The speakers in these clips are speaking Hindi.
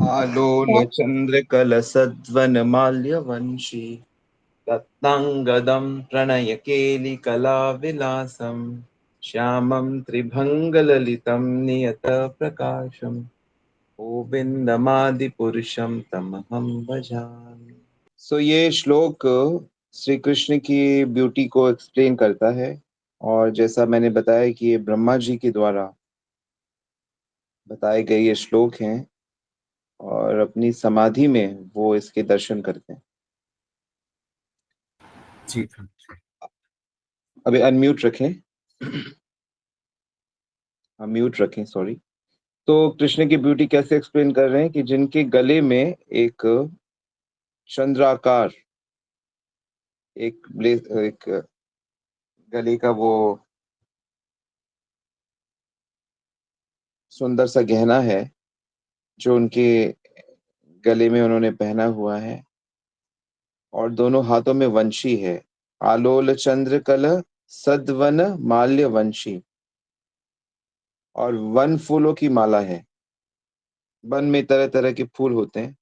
आलोल चंद्र कलसद्वन माल्यवंशी रत्नांगदं प्रणय केलि कला विलासम श्यामं त्रिभंगललितं नियत प्रकाशम गोविंदमादि पुरुषम तमहं भजामि। ये श्लोक श्री कृष्ण की ब्यूटी को एक्सप्लेन करता है। और जैसा मैंने बताया कि ये ब्रह्मा जी के द्वारा बताए गए ये श्लोक हैं, और अपनी समाधि में वो इसके दर्शन करते हैं। जी अभी अनम्यूट रखें, म्यूट रखें, सॉरी। तो कृष्ण की ब्यूटी कैसे एक्सप्लेन कर रहे हैं कि जिनके गले में एक चंद्राकार एक गले का वो सुंदर सा गहना है जो उनके गले में उन्होंने पहना हुआ है, और दोनों हाथों में वंशी है। आलोल चंद्र कल सद्वन माल्य वंशी, और वन फूलों की माला है। वन में तरह तरह के फूल होते हैं,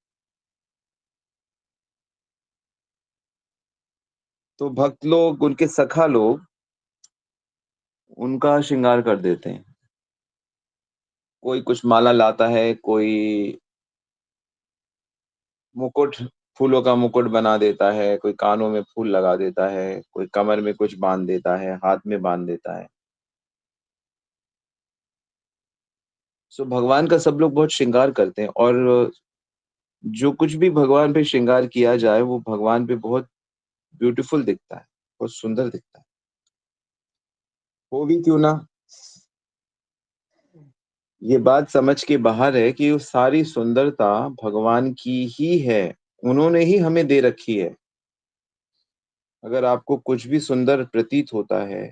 तो भक्त लोग, उनके सखा लोग उनका श्रृंगार कर देते हैं। कोई कुछ माला लाता है, कोई मुकुट, फूलों का मुकुट बना देता है, कोई कानों में फूल लगा देता है, कोई कमर में कुछ बांध देता है, हाथ में बांध देता है। भगवान का सब लोग बहुत श्रृंगार करते हैं, और जो कुछ भी भगवान पे श्रृंगार किया जाए वो भगवान पे बहुत ब्यूटीफुल दिखता है, बहुत सुंदर दिखता है। वो भी क्यों ना, ये बात समझ के बाहर है कि वो सारी सुंदरता भगवान की ही है, उन्होंने ही हमें दे रखी है। अगर आपको कुछ भी सुंदर प्रतीत होता है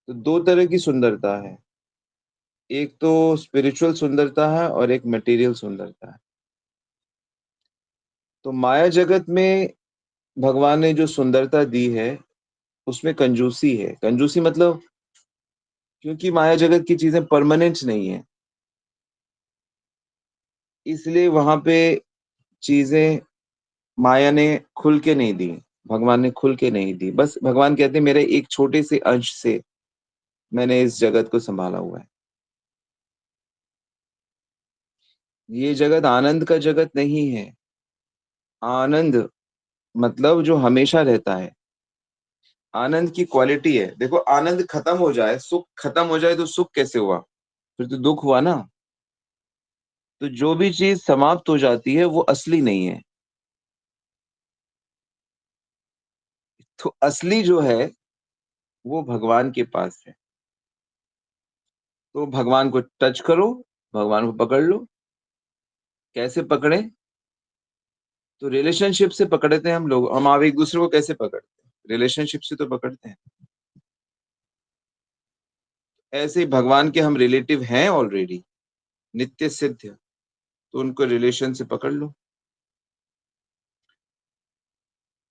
तो दो तरह की सुंदरता है, एक तो स्पिरिचुअल सुंदरता है और एक मटेरियल सुंदरता है। तो माया जगत में भगवान ने जो सुंदरता दी है उसमें कंजूसी है। कंजूसी मतलब, क्योंकि माया जगत की चीजें परमानेंट नहीं है, इसलिए वहां पे चीजें माया ने खुल के नहीं दी, भगवान ने खुल के नहीं दी। बस भगवान कहते हैं मेरे एक छोटे से अंश से मैंने इस जगत को संभाला हुआ है। ये जगत आनंद का जगत नहीं है। आनंद मतलब जो हमेशा रहता है, आनंद की क्वालिटी है। देखो, आनंद खत्म हो जाए, सुख खत्म हो जाए तो सुख कैसे हुआ? फिर तो दुख हुआ ना। तो जो भी चीज समाप्त हो जाती है वो असली नहीं है। तो असली जो है वो भगवान के पास है। तो भगवान को टच करो, भगवान को पकड़ लो। कैसे पकड़े? तो रिलेशनशिप से पकड़ते हैं हम लोग। हम आप एक दूसरे को कैसे पकड़ते हैं? रिलेशनशिप से तो पकड़ते हैं। ऐसे ही भगवान के हम रिलेटिव हैं ऑलरेडी, नित्य सिद्ध, तो उनको रिलेशन से पकड़ लो।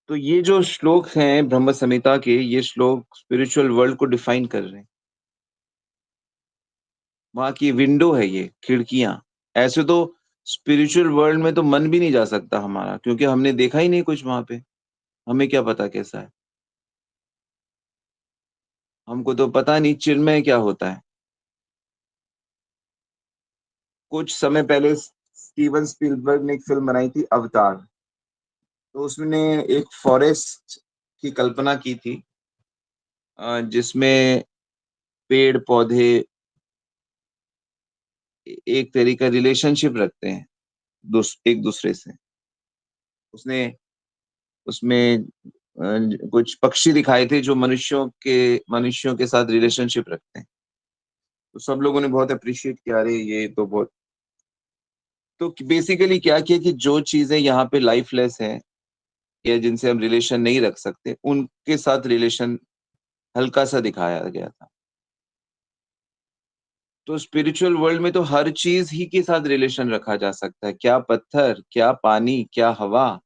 तो ये जो श्लोक हैं ब्रह्म संहिता के, ये श्लोक स्पिरिचुअल वर्ल्ड को डिफाइन कर रहे हैं। वहां की विंडो है, ये खिड़कियां। ऐसे तो स्पिरिचुअल वर्ल्ड में तो मन भी नहीं जा सकता हमारा, क्योंकि हमने देखा ही नहीं कुछ वहां पे। हमें क्या पता कैसा है? हमको तो पता नहीं चिन्मय क्या होता है। कुछ समय पहले स्टीवन स्पीलबर्ग ने एक फिल्म बनाई थी, अवतार। तो उसने एक फॉरेस्ट की कल्पना की थी, जिसमें पेड़ पौधे एक तरीका रिलेशनशिप रखते हैं एक दूसरे से। उसने उसमें कुछ पक्षी दिखाए थे जो मनुष्यों के साथ रिलेशनशिप रखते हैं। तो सब लोगों ने बहुत अप्रिशिएट किया, अरे ये तो बहुत। तो बेसिकली क्या किया कि जो चीजें यहाँ पे लाइफलेस हैं या जिनसे हम रिलेशन नहीं रख सकते, उनके साथ रिलेशन हल्का सा दिखाया गया था। तो स्पिरिचुअल वर्ल्ड में तो हर चीज ही के साथ रिलेशन रखा जा सकता है। क्या पत्थर, क्या पानी, क्या हवा,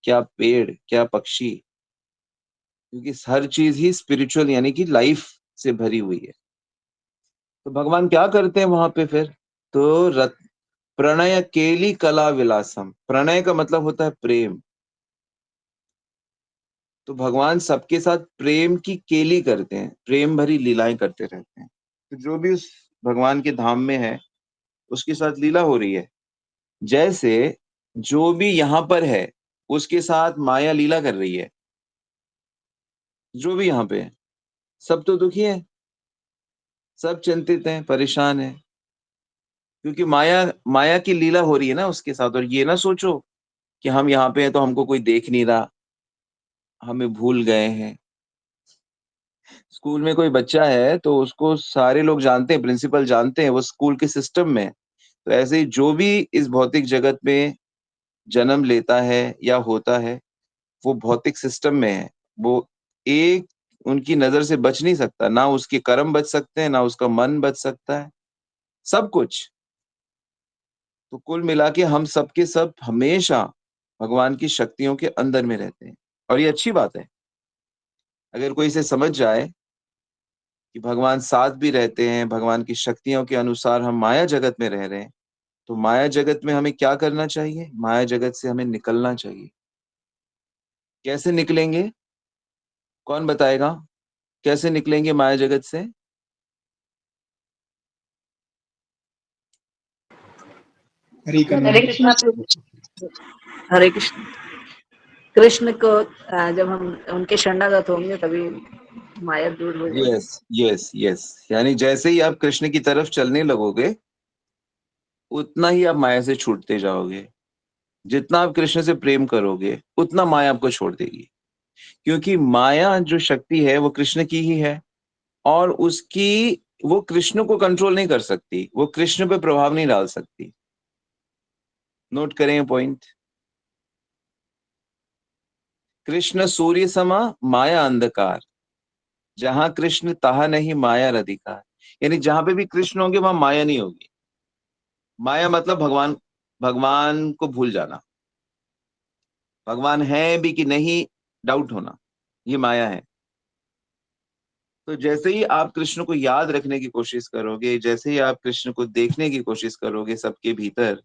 क्या पेड़, क्या पक्षी, क्योंकि हर चीज ही स्पिरिचुअल यानी कि लाइफ से भरी हुई है। तो भगवान क्या करते हैं वहां पे फिर? तो प्रणय केली कला विलासम। प्रणय का मतलब होता है प्रेम। तो भगवान सबके साथ प्रेम की केली करते हैं, प्रेम भरी लीलाएं करते रहते हैं। तो जो भी उस भगवान के धाम में है, उसके साथ लीला हो रही है। जैसे जो भी यहाँ पर है, उसके साथ माया लीला कर रही है। जो भी यहाँ पे है, सब तो दुखी है, सब चिंतित हैं, परेशान हैं, क्योंकि माया माया की लीला हो रही है ना उसके साथ। और ये ना सोचो कि हम यहाँ पे हैं तो हमको कोई देख नहीं रहा, हमें भूल गए हैं। स्कूल में कोई बच्चा है तो उसको सारे लोग जानते हैं, प्रिंसिपल जानते हैं, वो स्कूल के सिस्टम में है। तो ऐसे ही जो भी इस भौतिक जगत में जन्म लेता है या होता है, वो भौतिक सिस्टम में है। वो एक उनकी नजर से बच नहीं सकता, ना उसके कर्म बच सकते हैं, ना उसका मन बच सकता है, सब कुछ। तो कुल मिला के हम सब के सब हमेशा भगवान की शक्तियों के अंदर में रहते हैं। और ये अच्छी बात है। अगर कोई इसे समझ जाए कि भगवान साथ भी रहते हैं, भगवान की शक्तियों के अनुसार हम माया जगत में रह रहे हैं, तो माया जगत में हमें क्या करना चाहिए? माया जगत से हमें निकलना चाहिए। कैसे निकलेंगे? कौन बताएगा? कैसे निकलेंगे माया जगत से? हरे करना। हरे कृष्णा प्रभु। हरे कृष्ण। कृष्ण को जब हम उनके शरणागत होंगे तभी माया दूर हो जाएगी। Yes yes yes. यानी जैसे ही आप कृष्ण की तरफ चलने लगोगे, उतना ही आप माया से छूटते जाओगे। जितना आप कृष्ण से प्रेम करोगे, उतना माया आपको छोड़ देगी। क्योंकि माया जो शक्ति है वो कृष्ण की ही है, और उसकी वो कृष्ण को कंट्रोल नहीं कर सकती, वो कृष्ण पे प्रभाव नहीं डाल सकती। नोट करें पॉइंट। कृष्ण सूर्य समा, माया अंधकार। जहां कृष्ण तहा नहीं माया अधिकार। यानी जहां पे भी कृष्ण होंगे वहां माया नहीं होगी। माया मतलब भगवान, भगवान को भूल जाना। भगवान है भी कि नहीं, डाउट होना, ये माया है। तो जैसे ही आप कृष्ण को याद रखने की कोशिश करोगे, जैसे ही आप कृष्ण को देखने की कोशिश करोगे सबके भीतर,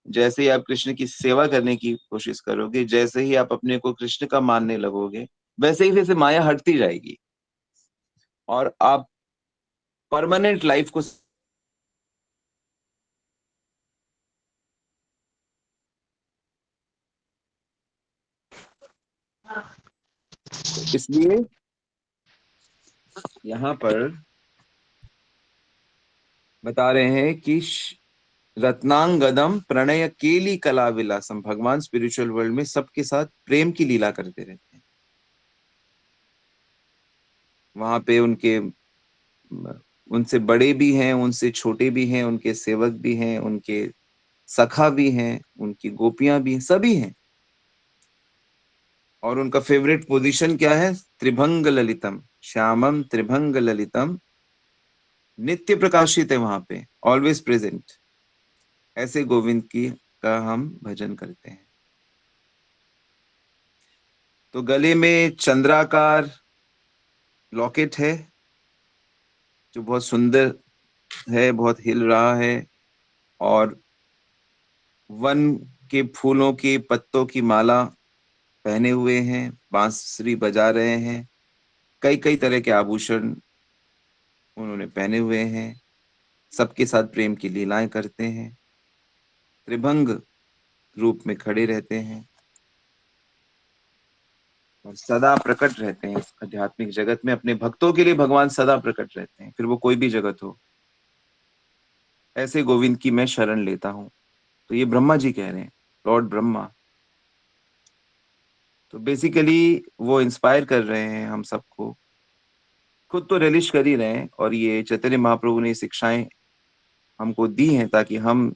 जैसे ही आप कृष्ण की सेवा करने की कोशिश करोगे, जैसे ही आप अपने को कृष्ण का मानने लगोगे, वैसे ही वैसे माया हटती जाएगी। और आप परमानेंट लाइफ को, तो इसलिए यहाँ पर बता रहे हैं कि रत्नांगदम प्रणय केली कला विलासम। भगवान स्पिरिचुअल वर्ल्ड में सबके साथ प्रेम की लीला करते रहते हैं। वहां पे उनके, उनसे बड़े भी हैं, उनसे छोटे भी हैं, उनके सेवक भी हैं, उनके सखा भी हैं, उनकी गोपियां भी हैं, सभी हैं। और उनका फेवरेट पोजीशन क्या है? त्रिभंग ललितम, श्यामम त्रिभंग ललितम। नित्य प्रकाशित है वहां पे, ऑलवेज प्रेजेंट। ऐसे गोविंद की का हम भजन करते हैं। तो गले में चंद्राकार लॉकेट है, जो बहुत सुंदर है, बहुत हिल रहा है। और वन के फूलों के पत्तों की माला पहने हुए हैं, बांसुरी बजा रहे हैं, कई कई तरह के आभूषण उन्होंने पहने हुए हैं। सबके साथ प्रेम की लीलाएं करते हैं, त्रिभंग रूप में खड़े रहते हैं, और सदा प्रकट रहते हैं इस आध्यात्मिक जगत में। अपने भक्तों के लिए भगवान सदा प्रकट रहते हैं, फिर वो कोई भी जगत हो। ऐसे गोविंद की मैं शरण लेता हूँ। तो ये ब्रह्मा जी कह रहे हैं, लॉर्ड ब्रह्मा। तो बेसिकली वो इंस्पायर कर रहे हैं हम सबको। खुद तो रिलिश कर ही रहे हैं, और ये चैतन्य महाप्रभु ने शिक्षाएं हमको दी हैं ताकि हम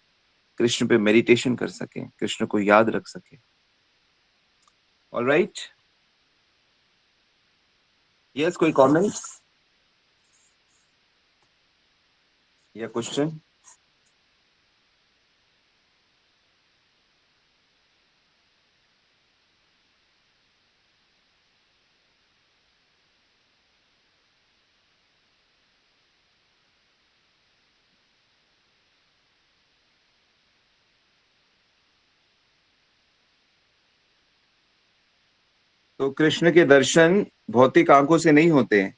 कृष्ण पे मेडिटेशन कर सकें, कृष्ण को याद रख सकें। ऑलराइट, यस, कोई कमेंट या क्वेश्चन? तो कृष्ण के दर्शन भौतिक आंखों से नहीं होते हैं,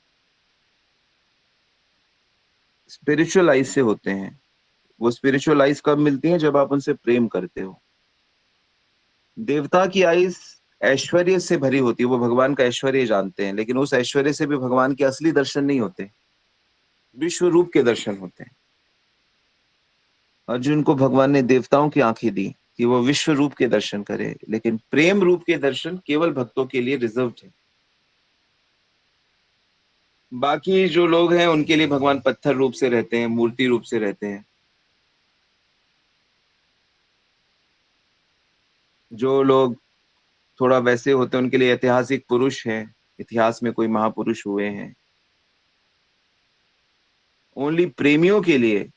स्पिरिचुअल आइज से होते हैं। वो स्पिरिचुअल आइज कब मिलती हैं? जब आप उनसे प्रेम करते हो। देवता की आइज ऐश्वर्य से भरी होती है, वो भगवान का ऐश्वर्य जानते हैं, लेकिन उस ऐश्वर्य से भी भगवान के असली दर्शन नहीं होते, विश्व रूप के दर्शन होते हैं। अर्जुन को भगवान ने देवताओं की आंखें दी कि वो विश्व रूप के दर्शन करे, लेकिन प्रेम रूप के दर्शन केवल भक्तों के लिए रिजर्व्ड है। बाकी जो लोग हैं उनके लिए भगवान पत्थर रूप से रहते हैं, मूर्ति रूप से रहते हैं। जो लोग थोड़ा वैसे होते हैं उनके लिए ऐतिहासिक पुरुष हैं, इतिहास में कोई महापुरुष हुए हैं। ओनली प्रेमियों के लिए,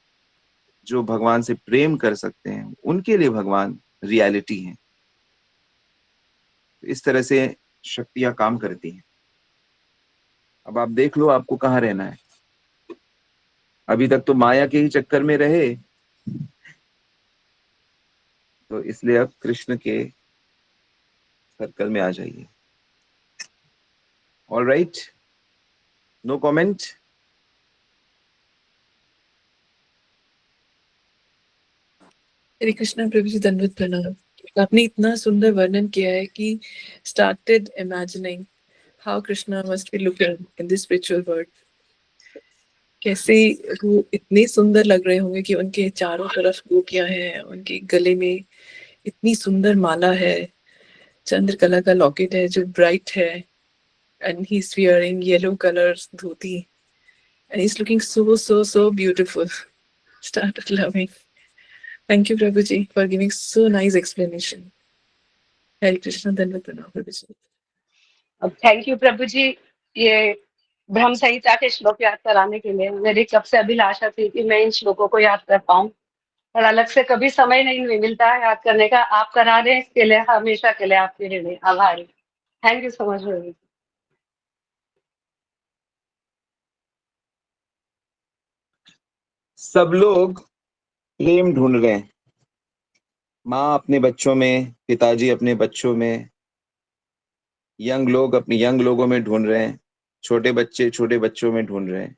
जो भगवान से प्रेम कर सकते हैं, उनके लिए भगवान रियलिटी है। इस तरह से शक्तियां काम करती हैं। अब आप देख लो आपको कहाँ रहना है। अभी तक तो माया के ही चक्कर में रहे, तो इसलिए अब कृष्ण के सर्कल में आ जाइए। All right, no comment. Hare Krishna Prabhu ji, दंडवत प्रणाम। आपने इतना सुंदर वर्णन किया है कि started imagining how Krishna must be looking in this spiritual world. कैसे वो इतने सुंदर लग रहे होंगे कि उनके चारों तरफ गोपियां हैं, उनके गले में इतनी सुंदर माला है, चंद्रकला का लॉकेट है जो ब्राइट है, and he's wearing yellow colors dhoti, and he's looking so beautiful. Started loving. Thank you, Prabhuji, for giving so nice explanation. Hare Krishna, Dhanvat Pranam, Prabhuji. अब थैंक यू प्रभु जी, ये ब्रह्म संहिता के श्लोक याद कराने के लिए। मेरी कब से अभिलाषा थी कि मैं इन श्लोकों को याद कर पाऊं, पर अलग से कभी समय नहीं मिलता है याद करने का। आप करा रहे हैं, इसके लिए हमेशा के लिए आपके ऋणी आभारी। थैंक यू सो मच प्रभु जी। सब लोग प्रेम ढूंढ रहे हैं, माँ अपने बच्चों में, पिताजी अपने बच्चों में, यंग लोग अपने यंग लोगों में ढूंढ रहे हैं, छोटे बच्चे छोटे बच्चों में ढूंढ रहे हैं।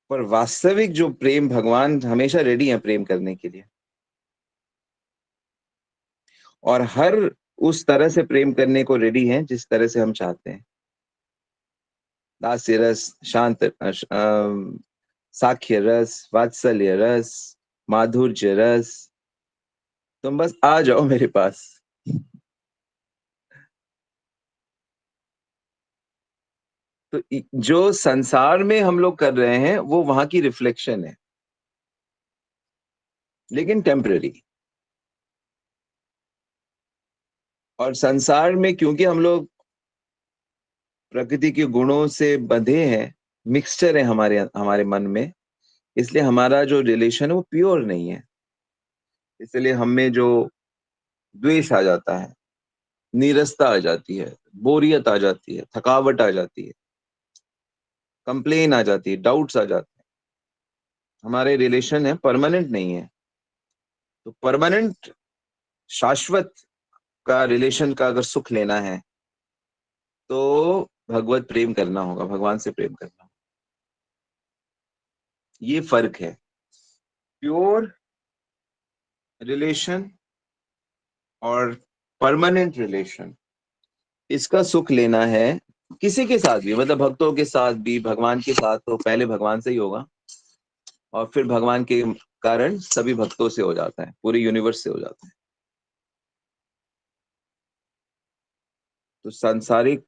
पर वास्तविक जो प्रेम, भगवान हमेशा रेडी है प्रेम करने के लिए, और हर उस तरह से प्रेम करने को रेडी है जिस तरह से हम चाहते हैं। दास्य रस, शांत साख्य रस, वात्सल्य रस, माधुर्य रस, तुम बस आ जाओ मेरे पास। तो जो संसार में हम लोग कर रहे हैं वो वहां की रिफ्लेक्शन है, लेकिन टेम्पररी। और संसार में क्योंकि हम लोग प्रकृति के गुणों से बंधे हैं, मिक्सचर है हमारे हमारे मन में, इसलिए हमारा जो रिलेशन है वो प्योर नहीं है। इसलिए हम में जो द्वेष आ जाता है, नीरसता आ जाती है, बोरियत आ जाती है, थकावट आ जाती है, कंप्लेन आ जाती है, डाउट्स आ जाते हैं। हमारे रिलेशन है परमानेंट नहीं है। तो परमानेंट शाश्वत का रिलेशन का अगर सुख लेना है तो भगवत प्रेम करना होगा, भगवान से प्रेम करना होगा। ये फर्क है। प्योर रिलेशन और परमानेंट रिलेशन, इसका सुख लेना है किसी के साथ भी, मतलब भक्तों के साथ भी, भगवान के साथ तो पहले भगवान से ही होगा, और फिर भगवान के कारण सभी भक्तों से हो जाता है, पूरे यूनिवर्स से हो जाता है। तो सांसारिक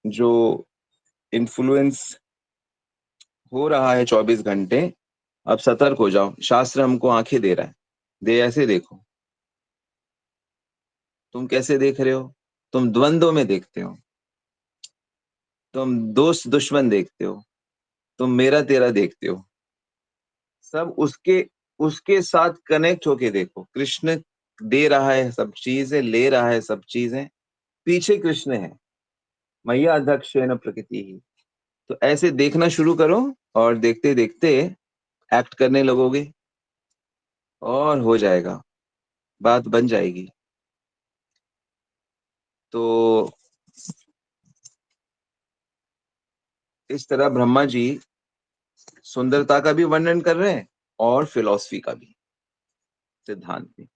जो इन्फ्लुएंस हो रहा है 24 घंटे, अब सतर्क हो जाओ। शास्त्र हमको आंखें दे रहा है, दे ऐसे देखो। तुम कैसे देख रहे हो? तुम द्वंद्व में देखते हो, तुम दोस्त दुश्मन देखते हो, तुम मेरा तेरा देखते हो। सब उसके उसके साथ कनेक्ट होके देखो। कृष्ण दे रहा है सब चीजें, ले रहा है सब चीजें, पीछे कृष्ण है। मैया अध्यक्ष न प्रकृति ही। तो ऐसे देखना शुरू करो, और देखते देखते एक्ट करने लगोगे और हो जाएगा, बात बन जाएगी। तो इस तरह ब्रह्मा जी सुंदरता का भी वर्णन कर रहे हैं और फिलॉसफी का भी, सिद्धांत भी।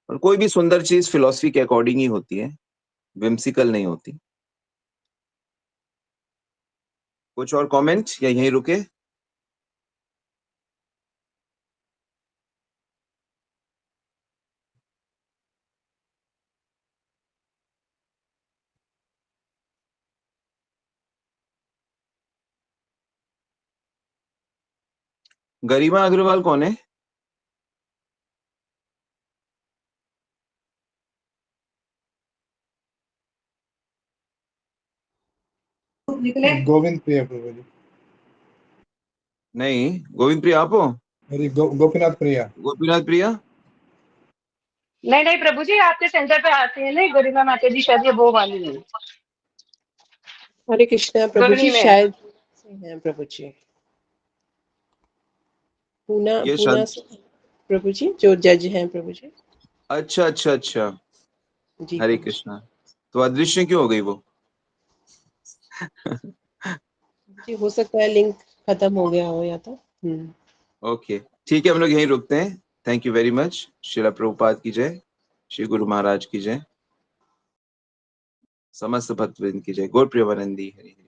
और कोई भी सुंदर चीज फिलॉसफी के अकॉर्डिंग ही होती है, विम्सिकल नहीं होती। कुछ और कमेंट या यहीं रुके? गरिमा अग्रवाल कौन है? गोविंद प्रिया प्रभु जी। नहीं, गोविंद प्रिया आप हो? मेरी गोपीनाथ प्रिया। गोपीनाथ प्रिया? नहीं नहीं प्रभु जी, आपके सेंटर पे आती है ना गरिमा माता जी, शायद ये वो वाली है। हरे कृष्णा प्रभु जी, गगनी में। शायद से हैं प्रभु जी। पूना ये पूना से प्रभु जी, जो जज हैं प्रभु जी। अच्छा अच्छा अच्छा, जी हरे प्रभु जी। कृष्णा। तो अदृश्य क्यों हो गई वो? जी हो सकता है लिंक खत्म हो गया हो या तो। ओके, ठीक है, हम लोग यहीं रुकते हैं। Thank you very much. Srila Prabhupada की जय, श्री गुरु महाराज की जय, समस्त भक्तवृंद की जय। गौर प्रियवानंदी हरि हरि।